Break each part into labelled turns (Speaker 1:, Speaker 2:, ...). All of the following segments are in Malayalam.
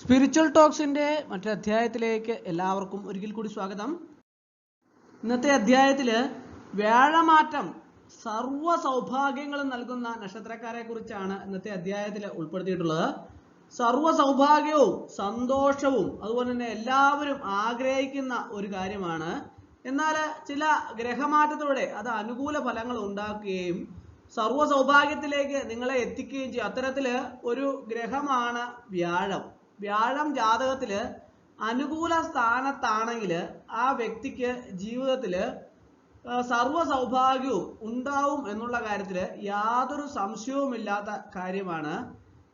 Speaker 1: സ്പിരിച്വൽ ടോക്സിന്റെ മറ്റൊരു അധ്യായത്തിലേക്ക് എല്ലാവർക്കും ഒരിക്കൽ കൂടി സ്വാഗതം. ഇന്നത്തെ അധ്യായത്തില് വ്യാഴമാറ്റം സർവ്വ സൗഭാഗ്യങ്ങളും നൽകുന്ന നക്ഷത്രക്കാരെ കുറിച്ചാണ് ഇന്നത്തെ അധ്യായത്തിൽ ഉൾപ്പെടുത്തിയിട്ടുള്ളത്. സർവ്വ സൗഭാഗ്യവും സന്തോഷവും അതുപോലെ തന്നെ എല്ലാവരും ആഗ്രഹിക്കുന്ന ഒരു കാര്യമാണ്. എന്നാൽ ചില ഗ്രഹമാറ്റത്തോടെ അത് അനുകൂല ഫലങ്ങൾ ഉണ്ടാക്കുകയും സർവ്വ സൗഭാഗ്യത്തിലേക്ക് നിങ്ങളെ എത്തിക്കുകയും ചെയ്യും. അത്തരത്തില് ഒരു ഗ്രഹമാണ് വ്യാഴം. വ്യാഴം ജാതകത്തില് അനുകൂല സ്ഥാനത്താണെങ്കിൽ ആ വ്യക്തിക്ക് ജീവിതത്തില് സർവ്വ സൗഭാഗ്യവും ഉണ്ടാവും എന്നുള്ള കാര്യത്തിൽ യാതൊരു സംശയവുമില്ലാത്ത കാര്യമാണ്.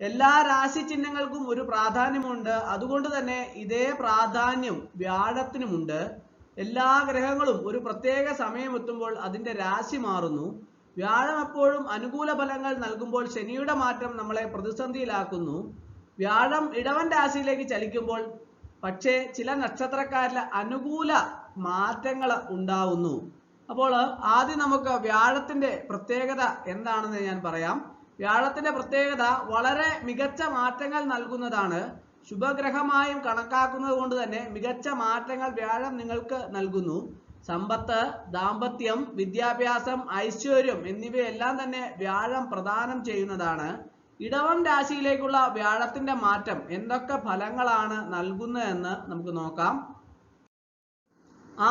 Speaker 1: എല്ലാ രാശി ചിഹ്നങ്ങൾക്കും ഒരു പ്രാധാന്യമുണ്ട്. അതുകൊണ്ട് തന്നെ ഇതേ പ്രാധാന്യം വ്യാഴത്തിനുമുണ്ട്. എല്ലാ ഗ്രഹങ്ങളും ഒരു പ്രത്യേക സമയം എത്തുമ്പോൾ അതിന്റെ രാശി മാറുന്നു. വ്യാഴം എപ്പോഴും അനുകൂല ഫലങ്ങൾ നൽകുമ്പോൾ ശനിയുടെ മാറ്റം നമ്മളെ പ്രതിസന്ധിയിലാക്കുന്നു. വ്യാഴം ഇടവൻ രാശിയിലേക്ക് ചലിക്കുമ്പോൾ പക്ഷേ ചില നക്ഷത്രക്കാരിൽ അനുകൂല മാറ്റങ്ങൾ ഉണ്ടാവുന്നു. അപ്പോൾ ആദ്യം നമുക്ക് വ്യാഴത്തിന്റെ പ്രത്യേകത എന്താണെന്ന് ഞാൻ പറയാം. വ്യാഴത്തിന്റെ പ്രത്യേകത വളരെ മികച്ച മാറ്റങ്ങൾ നൽകുന്നതാണ്. ശുഭഗ്രഹമായും കണക്കാക്കുന്നത് കൊണ്ട് തന്നെ മികച്ച മാറ്റങ്ങൾ വ്യാഴം നിങ്ങൾക്ക് നൽകുന്നു. സമ്പത്ത്, ദാമ്പത്യം, വിദ്യാഭ്യാസം, ഐശ്വര്യം എന്നിവയെല്ലാം തന്നെ വ്യാഴം പ്രദാനം ചെയ്യുന്നതാണ്. ഇടവം രാശിയിലേക്കുള്ള വ്യാഴത്തിന്റെ മാറ്റം എന്തൊക്കെ ഫലങ്ങളാണ് നൽകുന്നതെന്ന് നമുക്ക് നോക്കാം.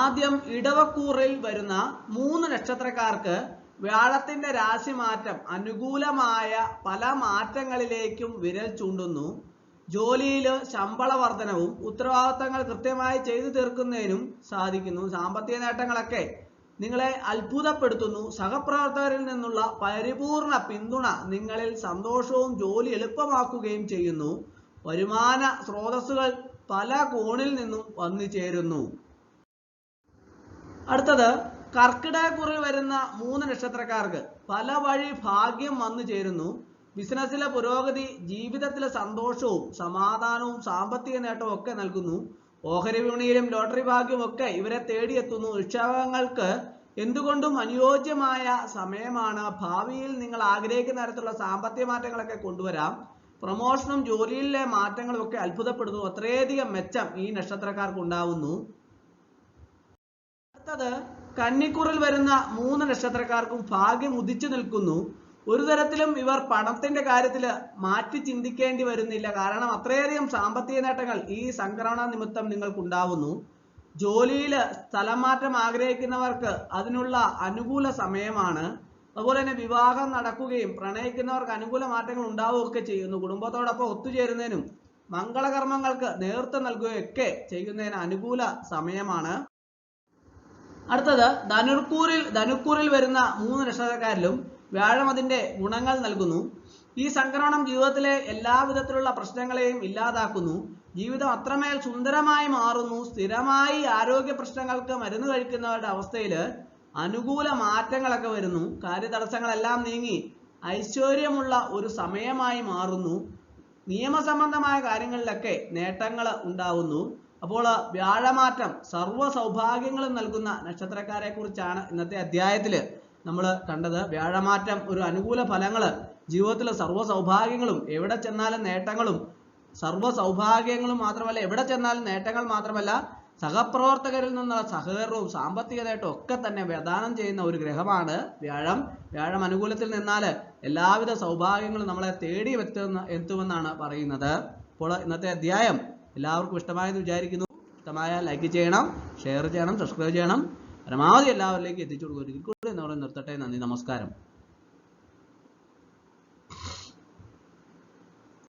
Speaker 1: ആദ്യം ഇടവക്കൂറിൽ വരുന്ന 3 നക്ഷത്രക്കാർക്ക് വ്യാഴത്തിന്റെ രാശി മാറ്റം അനുകൂലമായ പല മാറ്റങ്ങളിലേക്കും വിരൽ ചൂണ്ടുന്നു. ജോലിയിൽ ശമ്പള വർധനവും ഉത്തരവാദിത്തങ്ങൾ കൃത്യമായി ചെയ്തു തീർക്കുന്നതിനും സാധിക്കുന്നു. സാമ്പത്തിക നേട്ടങ്ങളൊക്കെ നിങ്ങളെ അത്ഭുതപ്പെടുത്തുന്നു. സഹപ്രവർത്തകരിൽ നിന്നുള്ള പരിപൂർണ പിന്തുണ നിങ്ങളിൽ സന്തോഷവും ജോലി എളുപ്പമാക്കുകയും ചെയ്യുന്നു. വരുമാന സ്രോതസ്സുകൾ പല കോണിൽ നിന്നും വന്നു ചേരുന്നു. അടുത്തത് കർക്കിടകക്കുറിൽ വരുന്ന 3 നക്ഷത്രക്കാർക്ക് പല വഴി ഭാഗ്യം വന്നു ചേരുന്നു. ബിസിനസ്സിലെ പുരോഗതി, ജീവിതത്തിലെ സന്തോഷവും സമാധാനവും സാമ്പത്തിക നേട്ടവും ഒക്കെ നൽകുന്നു. ഓഹരി വിപണിയിലും ലോട്ടറി ഭാഗ്യവും ഒക്കെ ഇവരെ തേടിയെത്തുന്നു. നിക്ഷേപങ്ങൾക്ക് എന്തുകൊണ്ടും അനുയോജ്യമായ സമയമാണ്. ഭാവിയിൽ നിങ്ങൾ ആഗ്രഹിക്കുന്ന തരത്തിലുള്ള സാമ്പത്തിക മാറ്റങ്ങളൊക്കെ കൊണ്ടുവരാം. പ്രമോഷനും ജോലിയിലെ മാറ്റങ്ങളും ഒക്കെ അത്ഭുതപ്പെടുന്നു. അത്രയധികം മെച്ചം ഈ നക്ഷത്രക്കാർക്ക് ഉണ്ടാവുന്നു. അടുത്തത് കന്നിക്കുറിൽ വരുന്ന 3 നക്ഷത്രക്കാർക്കും ഭാഗ്യം ഉദിച്ചു നിൽക്കുന്നു. ഒരു തരത്തിലും ഇവർ പണത്തിന്റെ കാര്യത്തിൽ മാറ്റി ചിന്തിക്കേണ്ടി വരുന്നില്ല. കാരണം അത്രയധികം സാമ്പത്തിക നേട്ടങ്ങൾ ഈ സംക്രമണ നിമിത്തം നിങ്ങൾക്കുണ്ടാവുന്നു. ജോലിയിൽ സ്ഥലം മാറ്റം ആഗ്രഹിക്കുന്നവർക്ക് അതിനുള്ള അനുകൂല സമയമാണ്. അതുപോലെ തന്നെ വിവാഹം നടക്കുകയും പ്രണയിക്കുന്നവർക്ക് അനുകൂല മാറ്റങ്ങൾ ഉണ്ടാവുകയൊക്കെ ചെയ്യുന്നു. കുടുംബത്തോടൊപ്പം ഒത്തുചേരുന്നതിനും മംഗളകർമ്മങ്ങൾക്ക് നേതൃത്വം നൽകുകയൊക്കെ ചെയ്യുന്നതിന് അനുകൂല സമയമാണ്. അടുത്തത് ധനുക്കൂറിൽ വരുന്ന 3 നക്ഷത്രക്കാരിലും വ്യാഴം അതിന്റെ ഗുണങ്ങൾ നൽകുന്നു. ഈ സംക്രമണം ജീവിതത്തിലെ എല്ലാവിധത്തിലുള്ള പ്രശ്നങ്ങളെയും ഇല്ലാതാക്കുന്നു. ജീവിതം അത്രമേൽ സുന്ദരമായി മാറുന്നു. സ്ഥിരമായി ആരോഗ്യ പ്രശ്നങ്ങൾക്ക് മരുന്ന് കഴിക്കുന്നവരുടെ അവസ്ഥയിൽ അനുകൂല മാറ്റങ്ങളൊക്കെ വരുന്നു. കാര്യതടസ്സങ്ങളെല്ലാം നീങ്ങി ഐശ്വര്യമുള്ള ഒരു സമയമായി മാറുന്നു. നിയമസംബന്ധമായ കാര്യങ്ങളിലൊക്കെ നേട്ടങ്ങൾ ഉണ്ടാവുന്നു. അപ്പോൾ വ്യാഴമാറ്റം സർവ്വ സൗഭാഗ്യങ്ങളും നൽകുന്ന നക്ഷത്രക്കാരെ കുറിച്ചാണ് ഇന്നത്തെ അധ്യായത്തിൽ നമ്മൾ കണ്ടത്. വ്യാഴമാറ്റം ഒരു അനുകൂല ഫലങ്ങൾ, ജീവിതത്തിലെ സർവ്വ സൗഭാഗ്യങ്ങളും എവിടെ ചെന്നാലും നേട്ടങ്ങളും, സർവ്വ സൗഭാഗ്യങ്ങളും മാത്രമല്ല എവിടെ ചെന്നാലും നേട്ടങ്ങൾ മാത്രമല്ല സഹപ്രവർത്തകരിൽ നിന്നുള്ള സഹകരണവും സാമ്പത്തിക നേട്ടവും ഒക്കെ തന്നെ പ്രദാനം ചെയ്യുന്ന ഒരു ഗ്രഹമാണ് വ്യാഴം. വ്യാഴം അനുകൂലത്തിൽ നിന്നാൽ എല്ലാവിധ സൗഭാഗ്യങ്ങളും നമ്മളെ തേടി എത്തുമെന്നാണ് പറയുന്നത്. അപ്പോൾ ഇന്നത്തെ അധ്യായം എല്ലാവർക്കും ഇഷ്ടമായെന്ന് വിചാരിക്കുന്നു. ഇഷ്ടമായാൽ ലൈക്ക് ചെയ്യണം, ഷെയർ ചെയ്യണം, സബ്സ്ക്രൈബ് ചെയ്യണം. പരമാവധി എല്ലാവരിലേക്കും എത്തിച്ചു കൊടുക്കുക. നിർത്തട്ടെ. നന്ദി, നമസ്കാരം.